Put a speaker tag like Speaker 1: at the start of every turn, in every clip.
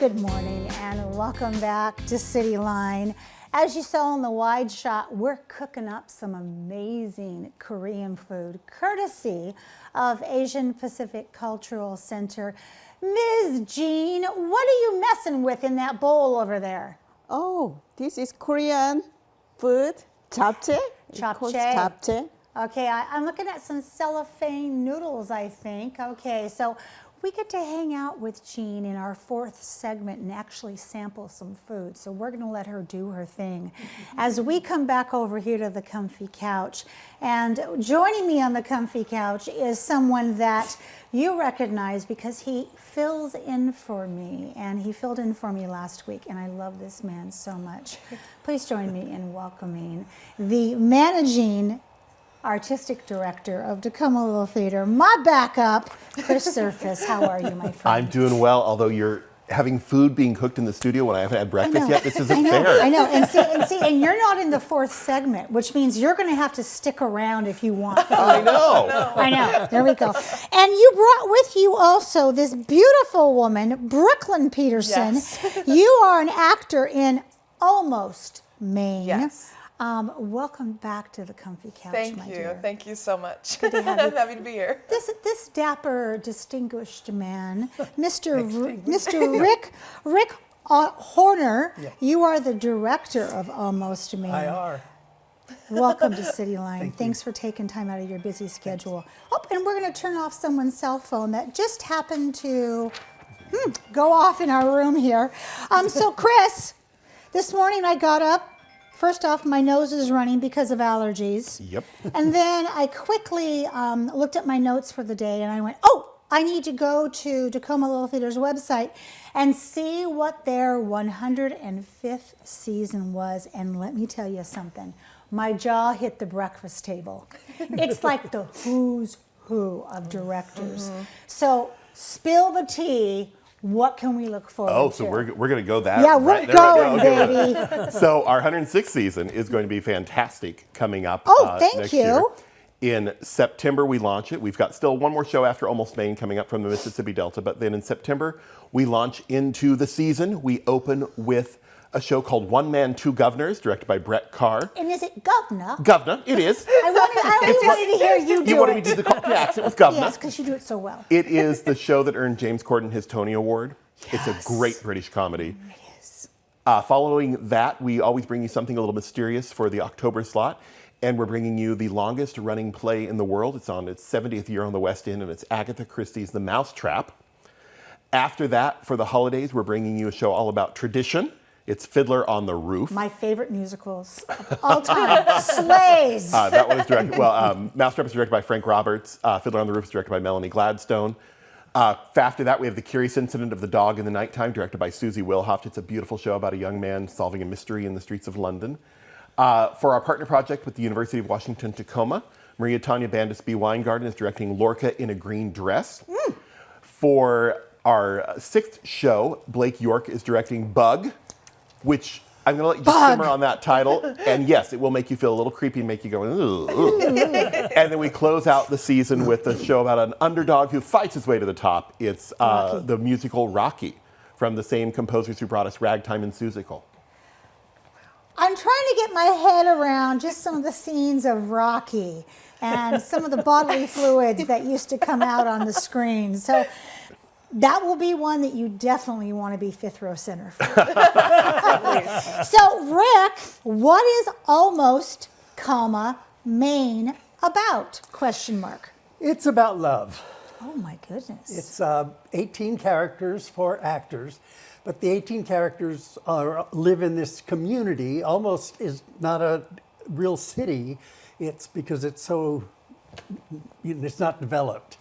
Speaker 1: Good morning and welcome back to Cityline. As you saw in the wide shot, we're cooking up some amazing Korean food, courtesy of Asian Pacific Cultural Center. Ms. Jean, what are you messing with in that bowl over there?
Speaker 2: Oh, this is Korean food, japchae.
Speaker 1: Japchae. Okay, I'm looking at some cellophane noodles, I think. Okay, so we get to hang out with Jean in our fourth segment and actually sample some food. So we're going to let her do her thing as we come back over here to the comfy couch. And joining me on the comfy couch is someone that you recognize because he fills in for me, and he filled in for me last week, and I love this man so much. Please join me in welcoming the managing artistic director of Tacoma Little Theater, my backup, Chris Surface. How are you, my friend?
Speaker 3: I'm doing well, although you're having food being cooked in the studio when I haven't had breakfast yet. This isn't fair.
Speaker 1: I know, and you're not in the fourth segment, which means you're going to have to stick around if you want food.
Speaker 3: I know.
Speaker 1: I know. There we go. And you brought with you also this beautiful woman, Brooklyn Peterson.
Speaker 4: Yes.
Speaker 1: You are an actor in Almost Maine.
Speaker 4: Yes.
Speaker 1: Welcome back to the comfy couch, my dear.
Speaker 4: Thank you. Thank you so much.
Speaker 1: Good to have you.
Speaker 4: I'm happy to be here.
Speaker 1: This dapper, distinguished man, Mr. Rick Horner,
Speaker 5: Yeah.
Speaker 1: you are the director of Almost Maine.
Speaker 5: I are.
Speaker 1: Welcome to Cityline.
Speaker 5: Thank you.
Speaker 1: Thanks for taking time out of your busy schedule. Oh, and we're going to turn off someone's cell phone that just happened to go off in our room here. So, Chris, this morning I got up. First off, my nose is running because of allergies.
Speaker 3: Yep.
Speaker 1: And then I quickly looked at my notes for the day and I went, oh, I need to go to Tacoma Little Theater's website and see what their 105th season was. And let me tell you something. My jaw hit the breakfast table. It's like the who's who of directors. So spill the tea. What can we look forward to?
Speaker 3: Oh, so we're going to go that.
Speaker 1: Yeah,
Speaker 3: right
Speaker 1: we're
Speaker 3: there.
Speaker 1: going,
Speaker 3: Okay.
Speaker 1: baby.
Speaker 3: So our 106th season is going to be fantastic coming up
Speaker 1: Thank
Speaker 3: next
Speaker 1: you.
Speaker 3: year. In September, we launch it. We've got still one more show after Almost Maine coming up from the Mississippi Delta. But then in September, we launch into the season. We open with a show called One Man, Two Governors, directed by Brett Carr.
Speaker 1: And is it Governor?
Speaker 3: Governor, it is.
Speaker 1: I only wanted to hear you do
Speaker 3: You wanted me
Speaker 1: it.
Speaker 3: to do the Cockney accent with Governor.
Speaker 1: Yes, because you do it so well.
Speaker 3: It is the show that earned James Corden his Tony Award. It's a great British comedy.
Speaker 1: It is.
Speaker 3: Following that, we always bring you something a little mysterious for the October slot. And we're bringing you the longest running play in the world. It's on its 70th year on the West End, and it's Agatha Christie's The Mousetrap. After that, for the holidays, we're bringing you a show all about tradition. It's Fiddler on the Roof.
Speaker 1: My favorite musicals of all time. Slays.
Speaker 3: That one is directed, Mousetrap is directed by Frank Roberts. Fiddler on the Roof is directed by Melanie Gladstone. After that, we have The Curious Incident of the Dog in the Nighttime, directed by Susie Wilhoft. It's a beautiful show about a young man solving a mystery in the streets of London. For our partner project with the University of Washington, Tacoma, Maria Tanya Bandis B. Weingarten is directing Lorca in a Green Dress. For our sixth show, Blake York is directing Bug, which I'm going to let you just simmer on that title. And yes, it will make you feel a little creepy and make you go, ooh, ooh. And then we close out the season with a show about an underdog who fights his way to the top. It's the musical Rocky from the same composers who brought us Ragtime and Seussical.
Speaker 1: I'm trying to get my head around just some of the scenes of Rocky and some of the bodily fluids that used to come out on the screen. So that will be one that you definitely want to be fifth row center for. So, Rick, what is Almost, Maine about? Question mark.
Speaker 5: It's about love.
Speaker 1: Oh my goodness.
Speaker 5: It's 18 characters for actors, but the 18 characters live in this community. Almost is not a real city. It's because it's so, it's not developed.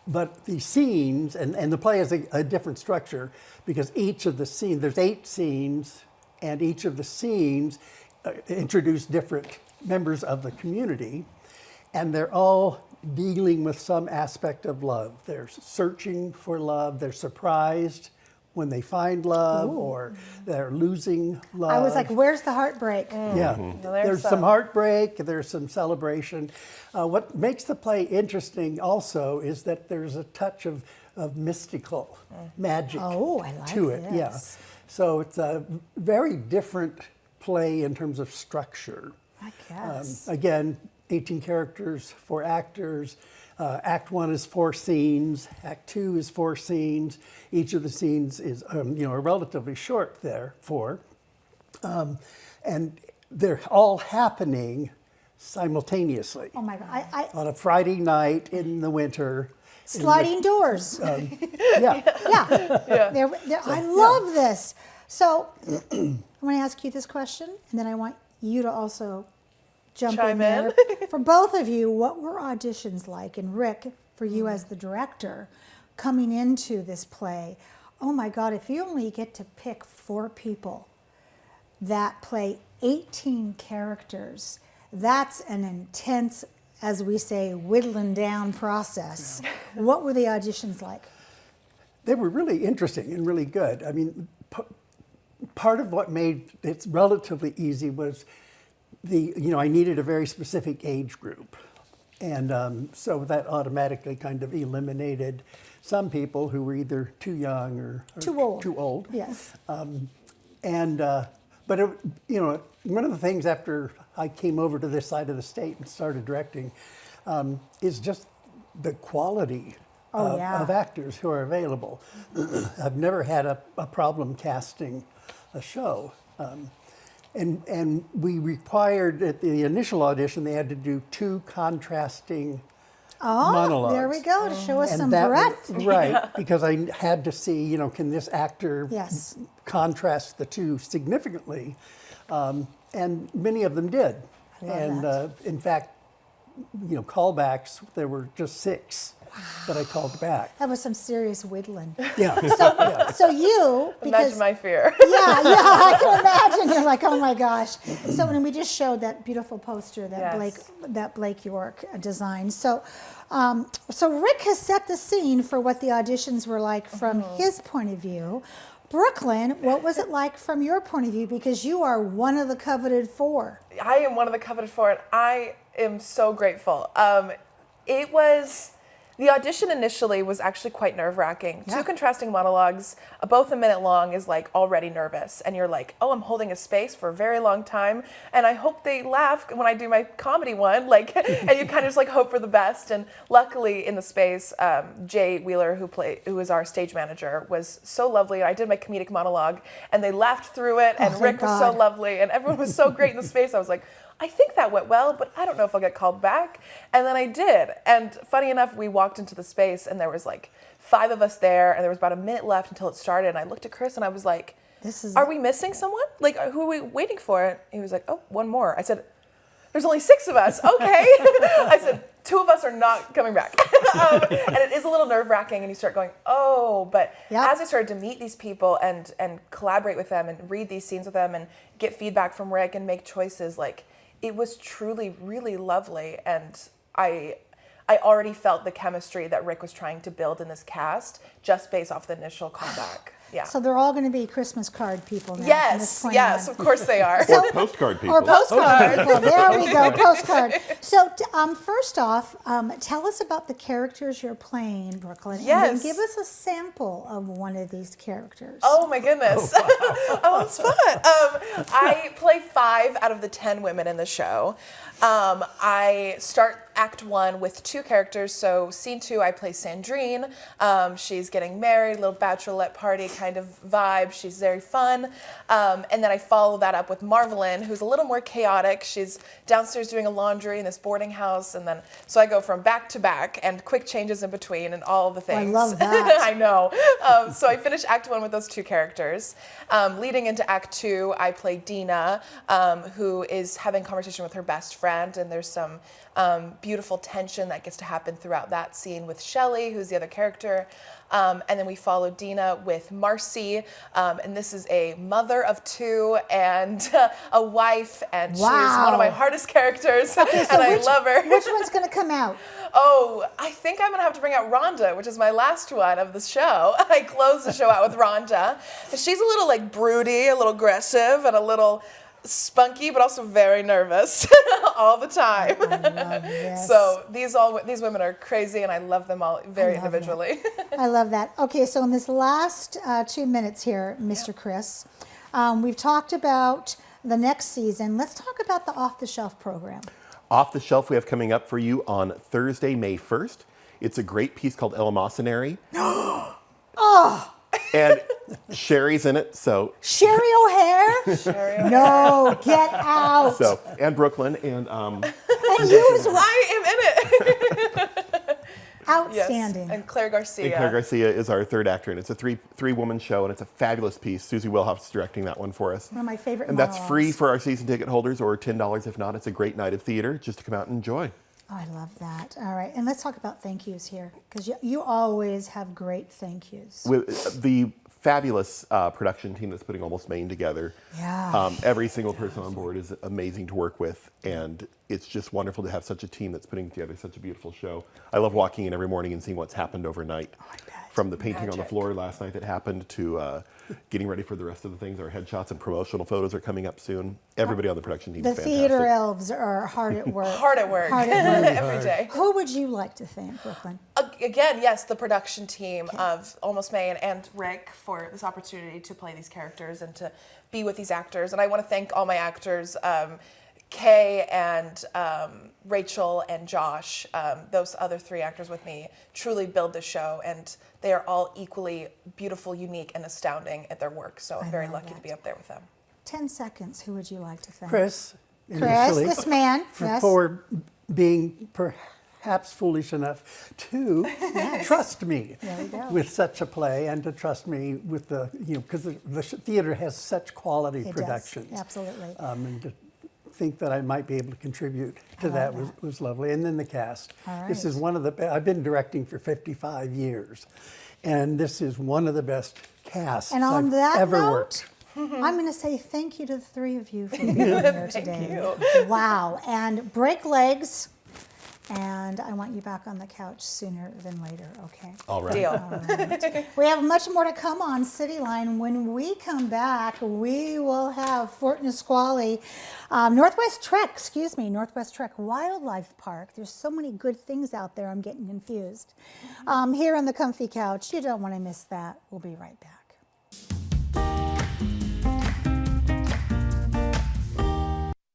Speaker 5: But the scenes, and the play has a different structure because each of the scenes, there's 8 scenes, and each of the scenes introduce different members of the community, and they're all dealing with some aspect of love. They're searching for love, they're surprised when they find love, or they're losing love.
Speaker 1: I was like, where's the heartbreak?
Speaker 5: Yeah,
Speaker 4: Well,
Speaker 5: there's some heartbreak, there's some celebration. What makes the play interesting also is that there's a touch of of mystical magic
Speaker 1: Oh, I like
Speaker 5: to it. Yeah.
Speaker 1: this.
Speaker 5: So it's a very different play in terms of structure.
Speaker 1: I guess.
Speaker 5: Again, 18 characters, 4 actors. Act 1 is 4 scenes. Act 2 is 4 scenes. Each of the scenes is, relatively short. Therefore, and they're all happening simultaneously
Speaker 1: Oh my God.
Speaker 5: on a Friday night in the winter.
Speaker 1: Sliding doors.
Speaker 5: Yeah.
Speaker 1: Yeah. I love this. So I'm going to ask you this question, and then I want you to also jump in
Speaker 4: Chime
Speaker 1: there. For both of you, what were auditions like? And Rick, for you as the director, coming into this play, oh my God, if you only get to pick 4 people that play 18 characters, that's an intense, as we say, whittling down process. What were the auditions like?
Speaker 5: They were really interesting and really good. I mean, part of what made it relatively easy was I needed a very specific age group. And so that automatically kind of eliminated some people who were either too young or
Speaker 1: Too old. Yes.
Speaker 5: But one of the things after I came over to this side of the state and started directing is just the quality of actors who are available. I've never had a problem casting a show. And we required at the initial audition, they had to do 2 contrasting monologues.
Speaker 1: There we go, to show us
Speaker 5: And
Speaker 1: some
Speaker 5: that
Speaker 1: breadth.
Speaker 5: right, because I had to see, can this actor
Speaker 1: Yes.
Speaker 5: contrast the 2 significantly? And many of them did.
Speaker 1: I love
Speaker 5: And
Speaker 1: that.
Speaker 5: in fact, callbacks, there were just 6 that I called back.
Speaker 1: That was some serious whittling.
Speaker 5: Yeah.
Speaker 1: So you, because
Speaker 4: Imagine my fear.
Speaker 1: yeah, I can imagine. You're like, oh my gosh. So when we just showed that beautiful poster that
Speaker 4: Yes.
Speaker 1: Blake York designed. So Rick has set the scene for what the auditions were like from his point of view. Brooklyn, what was it like from your point of view? Because you are one of the coveted 4.
Speaker 4: I am one of the coveted 4, and I am so grateful. The audition initially was actually quite nerve-wracking.
Speaker 1: Yeah.
Speaker 4: 2 contrasting monologues, both a minute long, is like already nervous. And you're like, oh, I'm holding a space for a very long time, and I hope they laugh when I do my comedy one. And you kind of just like hope for the best. And luckily in the space, Jay Wheeler, who was our stage manager, was so lovely. I did my comedic monologue, and they laughed through it, and
Speaker 1: thank
Speaker 4: Rick was so
Speaker 1: God.
Speaker 4: lovely, and everyone was so great in the space. I was like, I think that went well, but I don't know if I'll get called back. And then I did. And funny enough, we walked into the space and there was like 5 of us there, and there was about a minute left until it started. And I looked at Chris and I was like, are we missing someone? Like, who are we waiting for? And he was like, oh, 1 more. I said, there's only 6 of us. Okay. I said, 2 of us are not coming back. And it is a little nerve-wracking, and you start going, oh, but as I started to meet these people and collaborate with them and read these scenes with them and get feedback from Rick and make choices, like, it was truly really lovely, and I already felt the chemistry that Rick was trying to build in this cast just based off the initial callback. Yeah.
Speaker 1: So they're all going to be Christmas card people now. from this point
Speaker 4: Yes,
Speaker 1: on.
Speaker 4: of course they are.
Speaker 3: Or postcard people.
Speaker 1: Or postcard people. There we go, postcard. So first off, tell us about the characters you're playing, Brooklyn. And then
Speaker 4: Yes.
Speaker 1: give us a sample of one of these characters.
Speaker 4: Oh my goodness. Oh, it's fun. I play 5 out of the 10 women in the show. I start Act 1 with 2 characters. So scene 2, I play Sandrine. She's getting married, little bachelorette party kind of vibe. She's very fun. And then I follow that up with Marvelyn, who's a little more chaotic. She's downstairs doing a laundry in this boarding house. And then, so I go from back to back and quick changes in between and all the things.
Speaker 1: I love that.
Speaker 4: I know. So I finish Act 1 with those 2 characters. Leading into Act 2, I play Dina, who is having a conversation with her best friend, and there's some beautiful tension that gets to happen throughout that scene with Shelley, who's the other character. And then we follow Dina with Marcy, and this is a mother of 2 and a wife, and she's one of my hardest characters, and I love her.
Speaker 1: Which one's going to come out?
Speaker 4: Oh, I think I'm going to have to bring out Rhonda, which is my last one of the show. I close the show out with Rhonda. She's a little like broody, a little aggressive, and a little spunky, but also very nervous all the time.
Speaker 1: I love this.
Speaker 4: So these women are crazy, and I love them all very
Speaker 1: love
Speaker 4: individually.
Speaker 1: I love that. Okay, so in this last 2 minutes here, Mr. Chris, we've talked about the next season. Let's talk about the off-the-shelf program.
Speaker 3: Off the Shelf we have coming up for you on Thursday, May 1st. It's a great piece called Eleemosynary.
Speaker 1: Oh,
Speaker 3: And Sherry's in it, so
Speaker 1: Sherry O'Hare? No, get out.
Speaker 3: and Brooklyn and
Speaker 1: And you as well.
Speaker 4: I am in it.
Speaker 1: Outstanding.
Speaker 4: Yes. And Claire Garcia.
Speaker 3: And Claire Garcia is our third actor, and it's a three-woman show, and it's a fabulous piece. Susie Wilhoff's directing that one for us.
Speaker 1: One of my favorite
Speaker 3: And that's
Speaker 1: monologues.
Speaker 3: free for our season ticket holders, or $10 if not. It's a great night of theater just to come out and enjoy.
Speaker 1: Oh, I love that. All right, and let's talk about thank yous here, because you always have great thank yous.
Speaker 3: With the fabulous production team that's putting Almost Maine together.
Speaker 1: Yeah.
Speaker 3: Every single person on board is amazing to work with, and it's just wonderful to have such a team that's putting together such a beautiful show. I love walking in every morning and seeing what's happened overnight.
Speaker 1: I bet.
Speaker 3: From the painting on the floor last night that happened to getting ready for the rest of the things. Our headshots and promotional photos are coming up soon. Everybody on the production team
Speaker 1: The
Speaker 3: is fantastic.
Speaker 1: theater elves are hard at work.
Speaker 4: Hard at work.
Speaker 1: Hard at work.
Speaker 4: Every day.
Speaker 1: Who would you like to thank, Brooklyn?
Speaker 4: Again, yes, the production team of Almost Maine and Rick for this opportunity to play these characters and to be with these actors. And I want to thank all my actors, Kay and Rachel and Josh. Those other three actors with me truly build the show, and they are all equally beautiful, unique, and astounding at their work. So I'm very
Speaker 1: love
Speaker 4: lucky
Speaker 1: that.
Speaker 4: to be up there with them.
Speaker 1: 10 seconds. Who would you like to thank?
Speaker 5: Chris,
Speaker 1: Chris,
Speaker 5: initially,
Speaker 1: this man. Yes.
Speaker 5: for being perhaps foolish enough to trust me
Speaker 1: There we go.
Speaker 5: with such a play, and to trust me with because the theater has such quality
Speaker 1: It
Speaker 5: productions.
Speaker 1: does. Absolutely.
Speaker 5: And to think that I might be able to contribute to that was lovely. And then the cast.
Speaker 1: All
Speaker 5: This is
Speaker 1: right.
Speaker 5: one of the, I've been directing for 55 years, and this is one of the best casts
Speaker 1: And on
Speaker 5: I've
Speaker 1: that
Speaker 5: ever
Speaker 1: note,
Speaker 5: worked.
Speaker 1: I'm going to say thank you to the three of you for being here today. Wow. And break legs. And I want you back on the couch sooner than later, okay?
Speaker 3: All right.
Speaker 4: Deal.
Speaker 1: All right. We have much more to come on Cityline. When we come back, we will have Fort Nisqually, Northwest Trek Wildlife Park. There's so many good things out there, I'm getting confused. Here on the comfy couch, you don't want to miss that. We'll be right back.